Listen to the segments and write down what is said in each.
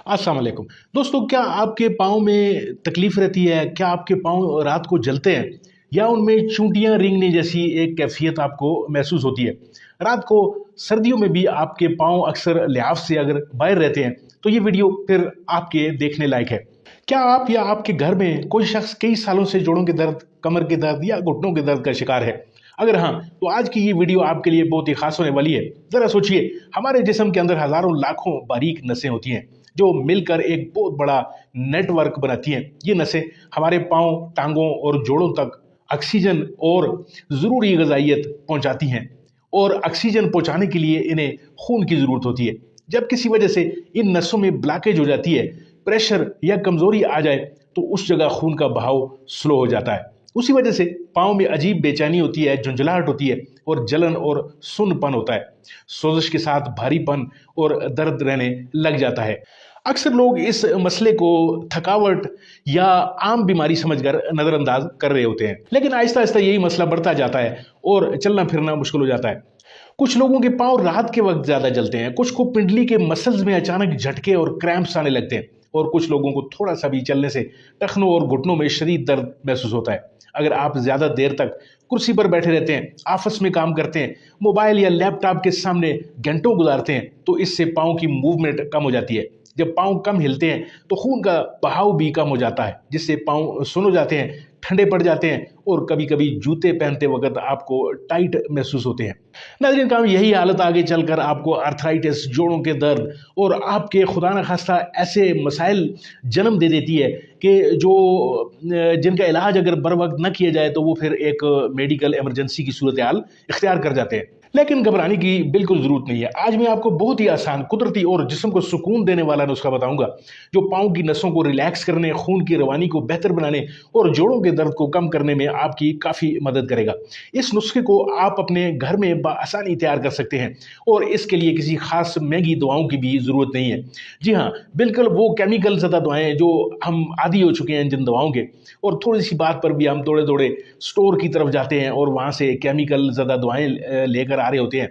अस्सलाम वालेकुम। दोस्तों, क्या आपके पाँव में तकलीफ़ रहती है? क्या आपके पाँव रात को जलते हैं या उनमें चूंटियाँ रेंगने जैसी एक कैफ़ियत आपको महसूस होती है? रात को सर्दियों में भी आपके पाँव अक्सर लिहाफ़ से अगर बाहर रहते हैं, तो ये वीडियो फिर आपके देखने लायक है। क्या आप या आपके घर में कोई शख़्स कई सालों से जोड़ों के दर्द, कमर के दर्द या घुटनों के दर्द का शिकार है? अगर हाँ, तो आज की ये वीडियो आपके लिए बहुत ही ख़ास होने वाली है। ज़रा सोचिए, हमारे जिस्म के अंदर हज़ारों लाखों बारीक नसें होती हैं, जो मिलकर एक बहुत बड़ा नेटवर्क बनाती हैं। ये नसें हमारे पाँव, टांगों और जोड़ों तक ऑक्सीजन और ज़रूरी ग़िज़ाइयत पहुँचाती हैं और ऑक्सीजन पहुँचाने के लिए इन्हें खून की ज़रूरत होती है। जब किसी वजह से इन नसों में ब्लॉकेज हो जाती है, प्रेशर या कमज़ोरी आ जाए, तो उस जगह खून का बहाव स्लो हो जाता है। उसी वजह से पाँव में अजीब बेचैनी होती है, झुंझलाहट होती है और जलन और सुन्नपन होता है। सोजिश के साथ भारीपन और दर्द रहने लग जाता है। अक्सर लोग इस मसले को थकावट या आम बीमारी समझकर नज़रअंदाज कर रहे होते हैं, लेकिन आहिस्ता आहिस्ता यही मसला बढ़ता जाता है और चलना फिरना मुश्किल हो जाता है। कुछ लोगों के पाँव रात के वक्त ज़्यादा जलते हैं, कुछ को पिंडली के मसल्स में अचानक झटके और क्रैम्प्स आने लगते हैं और कुछ लोगों को थोड़ा सा भी चलने से टखनों और घुटनों में शदीद दर्द महसूस होता है। अगर आप ज़्यादा देर तक कुर्सी पर बैठे रहते हैं, ऑफिस में काम करते हैं, मोबाइल या लैपटॉप के सामने घंटों गुजारते हैं, तो इससे पाँव की मूवमेंट कम हो जाती है। जब पाँव कम हिलते हैं तो खून का बहाव भी कम हो जाता है, जिससे पाँव सुन हो जाते हैं, ठंडे पड़ जाते हैं और कभी कभी जूते पहनते वक्त आपको टाइट महसूस होते हैं। नाज़रीन काम, यही हालत आगे चलकर आपको आर्थराइटिस, जोड़ों के दर्द और आपके खुदा न खास्ता ऐसे मसाइल जन्म दे देती है कि जिनका इलाज अगर बर वक्त न किया जाए तो वो फिर एक मेडिकल इमरजेंसी की सूरत हाल इख्तियार कर जाते हैं। लेकिन घबराने की बिल्कुल ज़रूरत नहीं है। आज मैं आपको बहुत ही आसान, कुदरती और जिस्म को सुकून देने वाला नुस्खा बताऊंगा, जो पाँव की नसों को रिलैक्स करने, खून की रवानी को बेहतर बनाने और जोड़ों के दर्द को कम करने में आपकी काफ़ी मदद करेगा। इस नुस्खे को आप अपने घर में आसानी तैयार कर सकते हैं और इसके लिए किसी खास महंगी दवाओं की भी ज़रूरत नहीं है। जी हाँ, बिल्कुल वो केमिकल ज़्यादा दवाएँ जो हम आदी हो चुके हैं जिन दवाओं के, और थोड़ी सी बात पर भी हम दौड़े दौड़े स्टोर की तरफ जाते हैं और वहाँ से केमिकल ज़्यादा दवाएँ लेकर आ रहे होते हैं,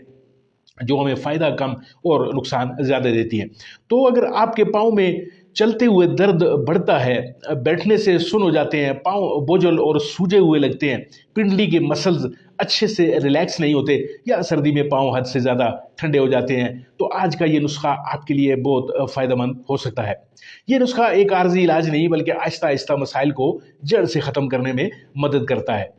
जो हमें फ़ायदा कम और नुकसान ज़्यादा देती हैं। तो अगर आपके पाँव में चलते हुए दर्द बढ़ता है, बैठने से सुन्न हो जाते हैं, पाँव बोझल और सूजे हुए लगते हैं, पिंडली के मसल्स अच्छे से रिलैक्स नहीं होते या सर्दी में पाँव हद से ज़्यादा ठंडे हो जाते हैं, तो आज का ये नुस्खा आपके लिए बहुत फ़ायदेमंद हो सकता है। ये नुस्खा एक आर्जी इलाज नहीं, बल्कि आहिस्ता आहिस्ता मसाइल को जड़ से ख़त्म करने में मदद करता है।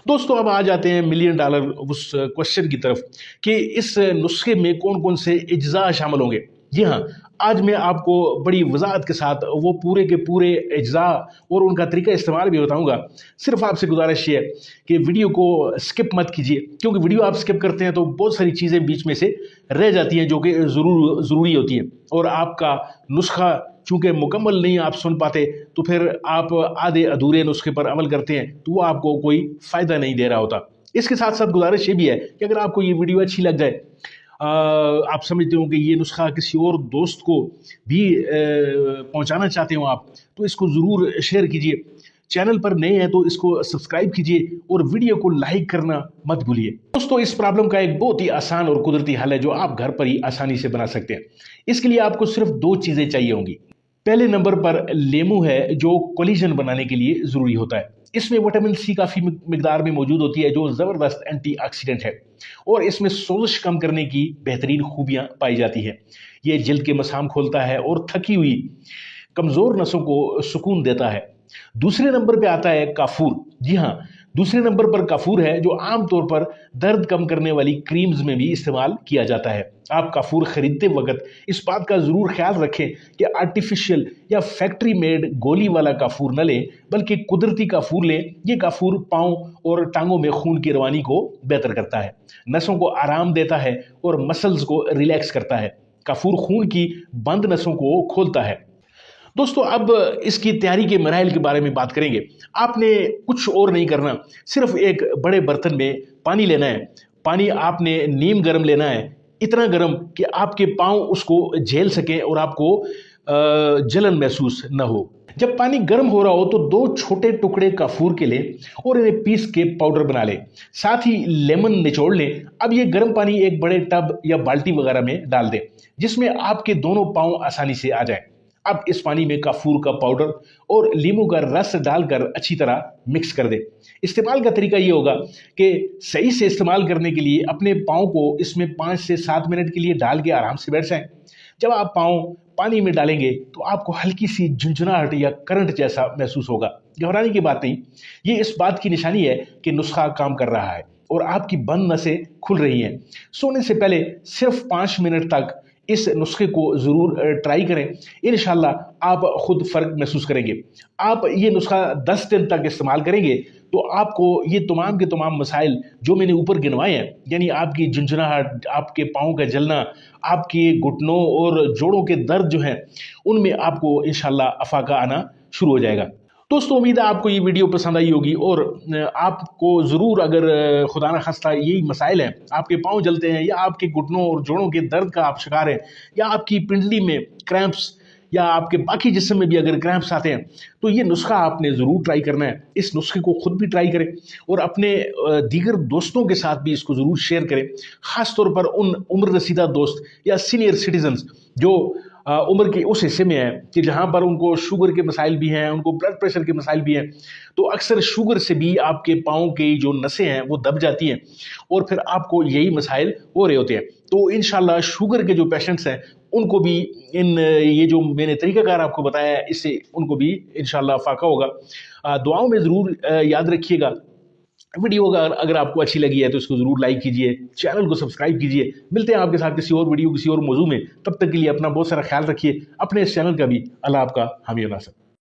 दोस्तों, अब आ जाते हैं मिलियन डॉलर उस क्वेश्चन की तरफ कि इस नुस्खे में कौन कौन से अज्जा शामिल होंगे। जी हाँ, आज मैं आपको बड़ी वजाहत के साथ वो पूरे के पूरे अज्जा और उनका तरीका इस्तेमाल भी बताऊंगा। सिर्फ आपसे गुजारिश ये है कि वीडियो को स्किप मत कीजिए, क्योंकि वीडियो आप स्किप करते हैं तो बहुत सारी चीज़ें बीच में से रह जाती हैं जो कि ज़रूरी होती हैं, और आपका नुस्खा चूँकि मुकम्मल नहीं आप सुन पाते, तो फिर आप आधे अधूरे नुस्खे पर अमल करते हैं तो वो आपको कोई फ़ायदा नहीं दे रहा होता। इसके साथ साथ गुजारिश ये भी है कि अगर आपको ये वीडियो अच्छी लग जाए, आप समझते हो कि ये नुस्खा किसी और दोस्त को भी पहुंचाना चाहते हो आप, तो इसको ज़रूर शेयर कीजिए। चैनल पर नए हैं तो इसको सब्सक्राइब कीजिए और वीडियो को लाइक करना मत भूलिए। दोस्तों, इस प्रॉब्लम का एक बहुत ही आसान और कुदरती हल है जो आप घर पर ही आसानी से बना सकते हैं। इसके लिए आपको सिर्फ 2 चीज़ें चाहिए होंगी। पहले नंबर पर लेमू है, जो कोलेजन बनाने के लिए ज़रूरी होता है। इसमें विटामिन सी काफ़ी मिकदार में मौजूद होती है, जो ज़बरदस्त एंटीऑक्सीडेंट है और इसमें सोजिश कम करने की बेहतरीन खूबियाँ पाई जाती हैं। ये जल्द के मसाम खोलता है और थकी हुई कमज़ोर नसों को सुकून देता है। दूसरे नंबर पे आता है काफूर। जी हाँ, दूसरे नंबर पर काफूर है, जो आमतौर पर दर्द कम करने वाली क्रीम्स में भी इस्तेमाल किया जाता है। आप काफूर खरीदते वक्त इस बात का ज़रूर ख्याल रखें कि आर्टिफिशियल या फैक्ट्री मेड गोली वाला काफूर न लें, बल्कि कुदरती काफूर लें। ये काफूर पाँव और टांगों में खून की रवानी को बेहतर करता है, नसों को आराम देता है और मसल्स को रिलैक्स करता है। काफूर खून की बंद नसों को खोलता है। दोस्तों, अब इसकी तैयारी के मराहिल के बारे में बात करेंगे। आपने कुछ और नहीं करना, सिर्फ एक बड़े बर्तन में पानी लेना है। पानी आपने नीम गर्म लेना है, इतना गर्म कि आपके पाँव उसको झेल सकें और आपको जलन महसूस न हो। जब पानी गर्म हो रहा हो तो 2 छोटे टुकड़े काफूर के लें और इन्हें पीस के पाउडर बना लें। साथ ही लेमन निचोड़ लें। अब ये गर्म पानी एक बड़े टब या बाल्टी वगैरह में डाल दें, जिसमें आपके दोनों पाँव आसानी से आ जाएं। अब इस पानी में काफूर का पाउडर और लीमू का रस डालकर अच्छी तरह मिक्स कर दें। इस्तेमाल का तरीका ये होगा कि सही से इस्तेमाल करने के लिए अपने पाँव को इसमें 5 से 7 मिनट के लिए डाल के आराम से बैठ जाएं। जब आप पाँव पानी में डालेंगे तो आपको हल्की सी झुंझुनाहट या करंट जैसा महसूस होगा। घबराने की बात नहीं, ये इस बात की निशानी है कि नुस्खा काम कर रहा है और आपकी बंद नसें खुल रही हैं। सोने से पहले सिर्फ 5 मिनट तक इस नुस्खे को ज़रूर ट्राई करें। इंशाल्लाह आप खुद फ़र्क महसूस करेंगे। आप ये नुस्खा 10 दिन तक इस्तेमाल करेंगे तो आपको ये तमाम के तमाम मसाइल जो मैंने ऊपर गिनवाए हैं, यानी आपकी झुंझुनाहट, आपके पाँव का जलना, आपके घुटनों और जोड़ों के दर्द जो हैं, उनमें आपको इंशाल्लाह अफाका आना शुरू हो जाएगा। दोस्तों, उम्मीद है आपको ये वीडियो पसंद आई होगी और आपको ज़रूर, अगर खुदा न खास्ता यही मसाइल हैं, आपके पाँव जलते हैं या आपके घुटनों और जोड़ों के दर्द का आप शिकार हैं, या आपकी पिंडली में क्रैम्प्स या आपके बाकी जिस्म में भी अगर क्रैम्प्स आते हैं, तो ये नुस्खा आपने ज़रूर ट्राई करना है। इस नुस्खे को खुद भी ट्राई करें और अपने दीगर दोस्तों के साथ भी इसको ज़रूर शेयर करें। ख़ास तौर पर उन उम्र रसीदा दोस्त या सीनियर सिटीजन्स जो उम्र के उस हिस्से में है कि जहाँ पर उनको शुगर के मसाइल भी हैं, उनको ब्लड प्रेशर के मसाइल भी हैं। तो अक्सर शुगर से भी आपके पाँव की जो नसें हैं वो दब जाती हैं और फिर आपको यही मसाइल हो रहे होते हैं। तो इंशाल्लाह शुगर के जो पेशेंट्स हैं उनको भी ये जो मैंने तरीकाकार आपको बताया है, इससे उनको भी इंशाल्लाह फाका होगा। दुआओं में ज़रूर याद रखिएगा। वीडियो अगर आपको अच्छी लगी है तो इसको ज़रूर लाइक कीजिए, चैनल को सब्सक्राइब कीजिए। मिलते हैं आपके साथ किसी और वीडियो, किसी और मौजू में। तब तक के लिए अपना बहुत सारा ख्याल रखिए। अपने इस चैनल का भी अल्लाह आपका हामी नासर।